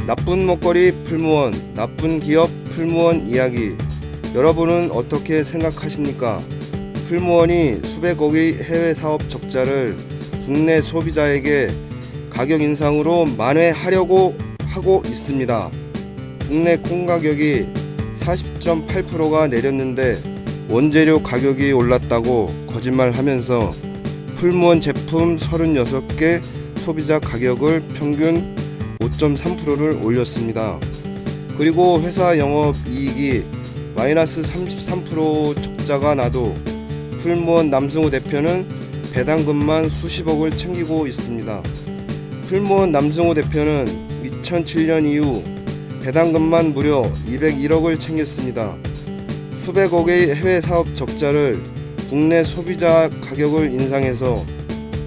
나쁜 먹거리 풀무원, 나쁜 기업 풀무원 이야기. 여러분은 어떻게 생각하십니까? 풀무원이 수백억의 해외 사업 적자를 국내 소비자에게 가격 인상으로 만회하려고 하고 있습니다. 국내 콩 가격이 40.8%가 내렸는데 원재료 가격이 올랐다고 거짓말하면서 풀무원 제품 36개 소비자 가격을 평균 5.3%를 올렸습니다. 그리고 회사 영업이익이 마이너스 33% 적자가 나도 풀무원 남승우 대표는 배당금만 수십억을 챙기고 있습니다. 풀무원 남승우 대표는 2007년 이후 배당금만 무려 201억을 챙겼습니다. 수백억의 해외 사업 적자를 국내 소비자 가격을 인상해서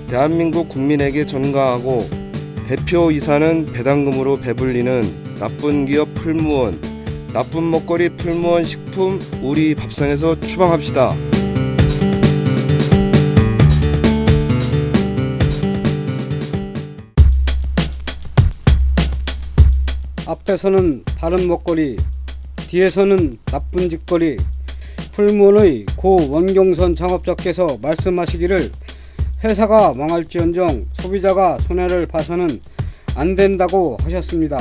대한민국 국민에게 전가하고 대표이사는 배당금으로 배불리는 나쁜 기업 풀무원, 나쁜 먹거리 풀무원 식품 우리 밥상에서 추방합시다. 앞에서는 바른 먹거리, 뒤에서는 나쁜 짓거리. 풀무원의 고 원경선 창업자께서 말씀하시기를 회사가 망할지언정 소비자가 손해를 봐서는 안 된다고 하셨습니다.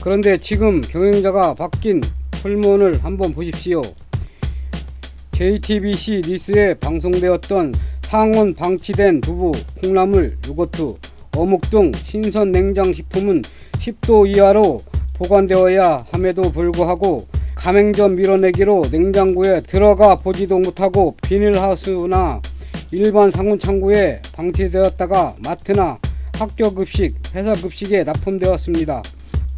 그런데 지금 경영자가 바뀐 풀무원을 한번 보십시오. JTBC 뉴스에 방송되었던 상온 방치된 두부, 콩나물, 요거트, 어묵 등 신선 냉장식품은 10도 이하로 보관되어야 함에도 불구하고 가맹점 밀어내기로 냉장고에 들어가 보지도 못하고 비닐하우스나 일반 상온 창고에 방치되었다가 마트나 학교 급식, 회사 급식에 납품되었습니다.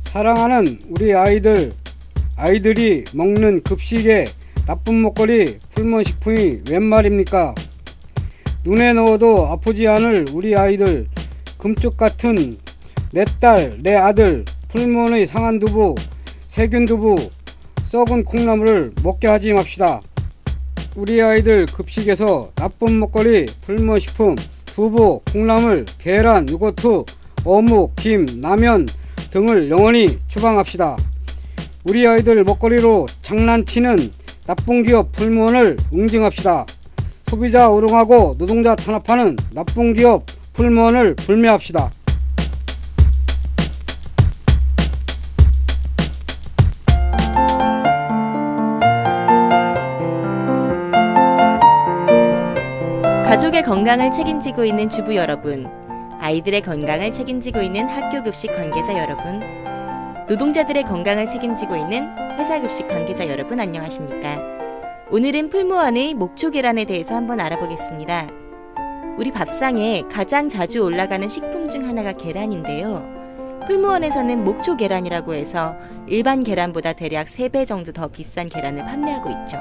사랑하는 우리 아이들이 먹는 급식에 나쁜 먹거리 풀무원 식품이 웬 말입니까? 눈에 넣어도 아프지 않을 우리 아이들, 금쪽 같은 내 딸, 내 아들, 풀무원의 상한 두부, 세균 두부, 썩은 콩나물을 먹게 하지 맙시다. 우리 아이들 급식에서 나쁜 먹거리 풀무원 식품, 두부, 콩나물, 계란, 요거트, 어묵, 김, 라면 등을 영원히 추방합시다. 우리 아이들 먹거리로 장난치는 나쁜 기업 풀무원을 응징합시다. 소비자 우롱하고 노동자 탄압하는 나쁜 기업 풀무원을 불매합시다. 가족의 건강을 책임지고 있는 주부 여러분, 아이들의 건강을 책임지고 있는 학교 급식 관계자 여러분, 노동자들의 건강을 책임지고 있는 회사 급식 관계자 여러분 안녕하십니까? 오늘은 풀무원의 목초 계란에 대해서 한번 알아보겠습니다. 우리 밥상에 가장 자주 올라가는 식품 중 하나가 계란인데요. 풀무원에서는 목초 계란이라고 해서 일반 계란보다 대략 3배 정도 더 비싼 계란을 판매하고 있죠.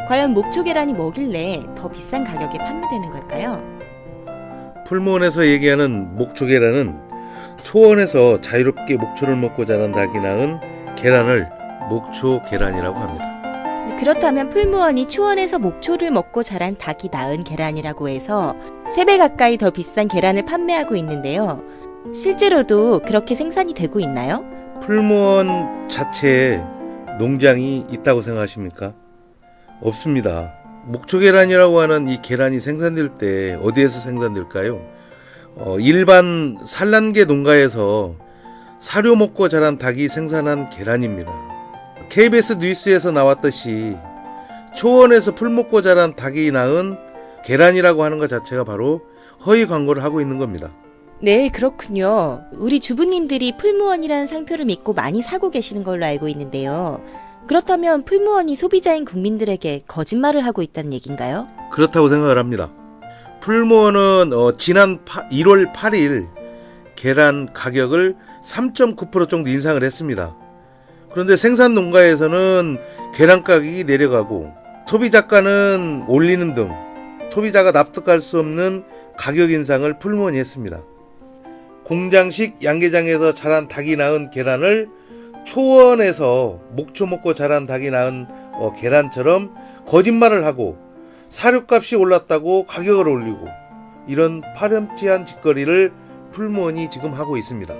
과연 목초 계란이 뭐길래 더 비싼 가격에 판매되는 걸까요? 풀무원에서 얘기하는 목초 계란은 초원에서 자유롭게 목초를 먹고 자란 닭이 낳은 계란을 목초 계란이라고 합니다. 그렇다면 풀무원이 초원에서 목초를 먹고 자란 닭이 낳은 계란이라고 해서 3배 가까이 더 비싼 계란을 판매하고 있는데요. 실제로도 그렇게 생산이 되고 있나요? 풀무원 자체에 농장이 있다고 생각하십니까? 없습니다. 목초 계란이라고 하는 이 계란이 생산될 때 어디에서 생산될까요? 일반 산란계 농가에서 사료 먹고 자란 닭이 생산한 계란입니다. KBS 뉴스에서 나왔듯이 초원에서 풀 먹고 자란 닭이 낳은 계란이라고 하는 것 자체가 바로 허위 광고를 하고 있는 겁니다. 네, 그렇군요. 우리 주부님들이 풀무원이라는 상표를 믿고 많이 사고 계시는 걸로 알고 있는데요. 그렇다면 풀무원이 소비자인 국민들에게 거짓말을 하고 있다는 얘기인가요? 그렇다고 생각을 합니다. 풀무원은 지난 1월 8일 계란 가격을 3.9% 정도 인상을 했습니다. 그런데 생산 농가에서는 계란 가격이 내려가고 소비자가는 올리는 등 소비자가 납득할 수 없는 가격 인상을 풀무원이 했습니다. 공장식 양계장에서 자란 닭이 낳은 계란을 초원에서 목초 먹고 자란 닭이 낳은 계란처럼 거짓말을 하고 사료값이 올랐다고 가격을 올리고 이런 파렴치한 짓거리를 풀무원이 지금 하고 있습니다.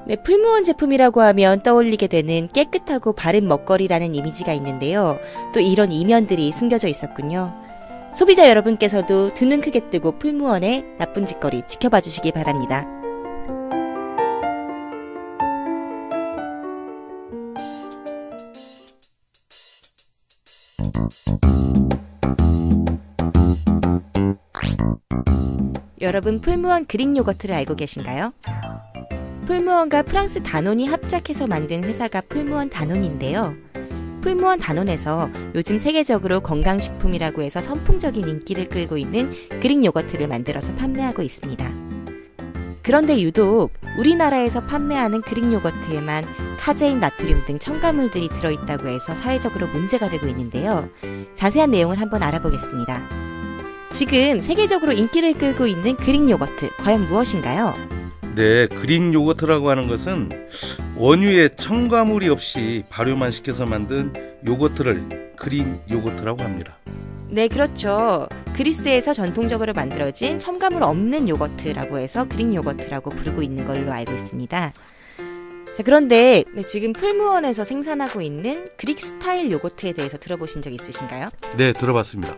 네, 풀무원 제품이라고 하면 떠올리게 되는 깨끗하고 바른 먹거리라는 이미지가 있는데요. 또 이런 이면들이 숨겨져 있었군요. 소비자 여러분께서도 두 눈 크게 뜨고 풀무원의 나쁜 짓거리 지켜봐 주시기 바랍니다. 여러분, 풀무원 그릭 요거트를 알고 계신가요? 풀무원과 프랑스 다논이 합작해서 만든 회사가 풀무원 다논인데요. 풀무원 다논에서 요즘 세계적으로 건강식품이라고 해서 선풍적인 인기를 끌고 있는 그릭 요거트를 만들어서 판매하고 있습니다. 그런데 유독 우리나라에서 판매하는 그릭 요거트에만 카제인, 나트륨 등 첨가물들이 들어있다고 해서 사회적으로 문제가 되고 있는데요. 자세한 내용을 한번 알아보겠습니다. 지금 세계적으로 인기를 끌고 있는 그릭 요거트, 과연 무엇인가요? 네, 그릭 요거트라고 하는 것은 원유에 첨가물이 없이 발효만 시켜서 만든 요거트를 그릭 요거트라고 합니다. 네, 그렇죠. 그리스에서 전통적으로 만들어진 첨가물 없는 요거트라고 해서 그릭 요거트라고 부르고 있는 걸로 알고 있습니다. 자, 그런데 지금 풀무원에서 생산하고 있는 그릭 스타일 요거트에 대해서 들어보신 적 있으신가요? 네, 들어봤습니다.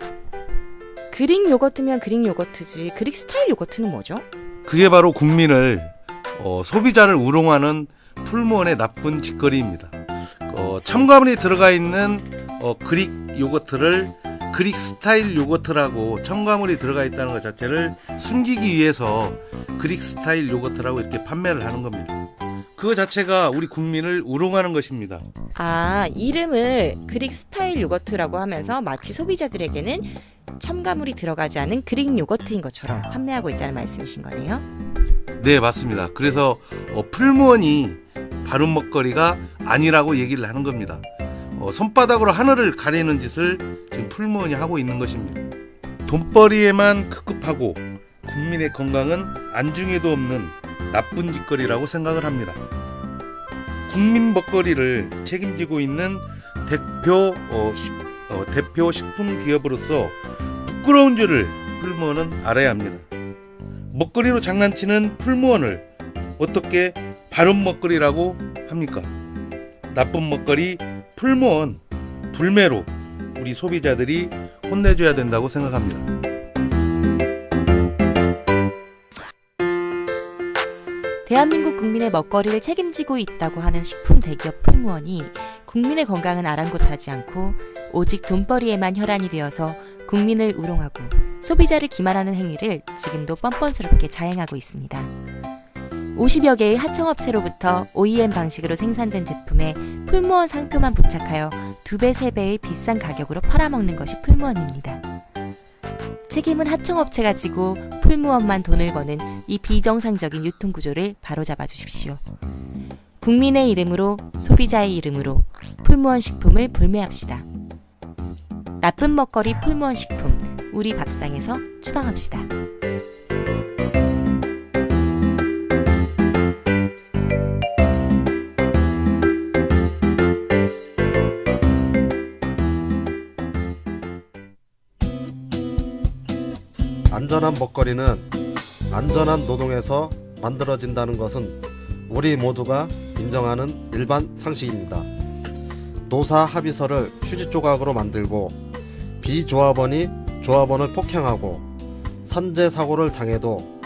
그릭 요거트면 그릭 요거트지, 그릭 스타일 요거트는 뭐죠? 그게 바로 국민을 소비자를 우롱하는 풀무원의 나쁜 짓거리입니다. 첨가물이 들어가 있는 그릭 요거트를 그릭 스타일 요거트라고 첨가물이 들어가 있다는 것 자체를 숨기기 위해서 그릭 스타일 요거트라고 이렇게 판매를 하는 겁니다. 그거 자체가 우리 국민을 우롱하는 것입니다. 아, 이름을 그릭 스타일 요거트라고 하면서 마치 소비자들에게는 첨가물이 들어가지 않은 그릭 요거트인 것처럼 판매하고 있다는 말씀이신 거네요? 네, 맞습니다. 그래서 풀무원이 바른 먹거리가 아니라고 얘기를 하는 겁니다. 손바닥으로 하늘을 가리는 짓을 지금 풀무원이 하고 있는 것입니다. 돈벌이에만 급급하고 국민의 건강은 안중에도 없는 나쁜 짓거리라고 생각을 합니다. 국민 먹거리를 책임지고 있는 대표 식품 기업으로서 부끄러운 줄을 풀무원은 알아야 합니다. 먹거리로 장난치는 풀무원을 어떻게 바른 먹거리라고 합니까? 나쁜 먹거리 풀무원 불매로 우리 소비자들이 혼내줘야 된다고 생각합니다. 대한민국 국민의 먹거리를 책임지고 있다고 하는 식품 대기업 풀무원이 국민의 건강은 아랑곳하지 않고 오직 돈벌이에만 혈안이 되어서 국민을 우롱하고 소비자를 기만하는 행위를 지금도 뻔뻔스럽게 자행하고 있습니다. 50여 개의 하청업체로부터 OEM 방식으로 생산된 제품에 풀무원 상표만 부착하여 2배, 3배의 비싼 가격으로 팔아먹는 것이 풀무원입니다. 책임은 하청업체가 지고 풀무원만 돈을 버는 이 비정상적인 유통구조를 바로잡아 주십시오. 국민의 이름으로, 소비자의 이름으로 풀무원 식품을 불매합시다. 나쁜 먹거리 풀무원 식품, 우리 밥상에서 추방합시다. 안전한 먹거리는 안전한 노동에서 만들어진다는 것은 우리 모두가 인정하는 일반 상식입니다. 노사 합의서를 휴지 조각으로 만들고 비조합원이 조합원을 폭행하고 산재 사고를 당해도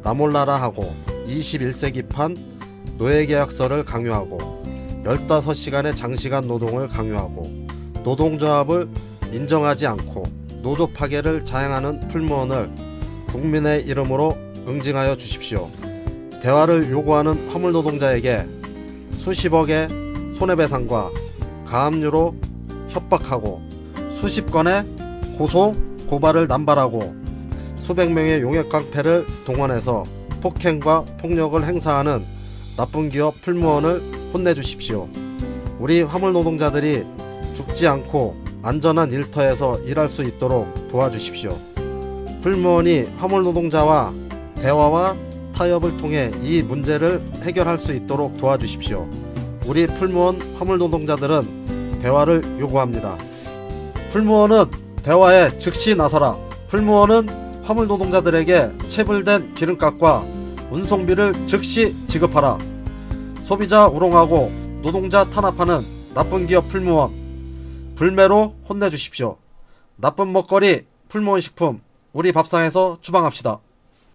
나몰라라 하고 21세기판 노예계약서를 강요하고 15시간의 장시간 노동을 강요하고 노동조합을 인정하지 않고 노조 파괴를 자행하는 풀무원을 국민의 이름으로 응징하여 주십시오. 대화를 요구하는 화물 노동자에게 수십억의 손해배상과 가압류로 협박하고 수십 건의 고소, 고발을 남발하고 수백 명의 용역 깡패를 동원해서 폭행과 폭력을 행사하는 나쁜 기업 풀무원을 혼내주십시오. 우리 화물 노동자들이 죽지 않고 안전한 일터에서 일할 수 있도록 도와주십시오. 풀무원이 화물 노동자와 대화와 타협을 통해 이 문제를 해결할 수 있도록 도와주십시오. 우리 풀무원 화물 노동자들은 대화를 요구합니다. 풀무원은 대화에 즉시 나서라. 풀무원은 화물 노동자들에게 체불된 기름값과 운송비를 즉시 지급하라. 소비자 우롱하고 노동자 탄압하는 나쁜 기업 풀무원, 불매로 혼내주십시오. 나쁜 먹거리 풀무원 식품, 우리 밥상에서 추방합시다.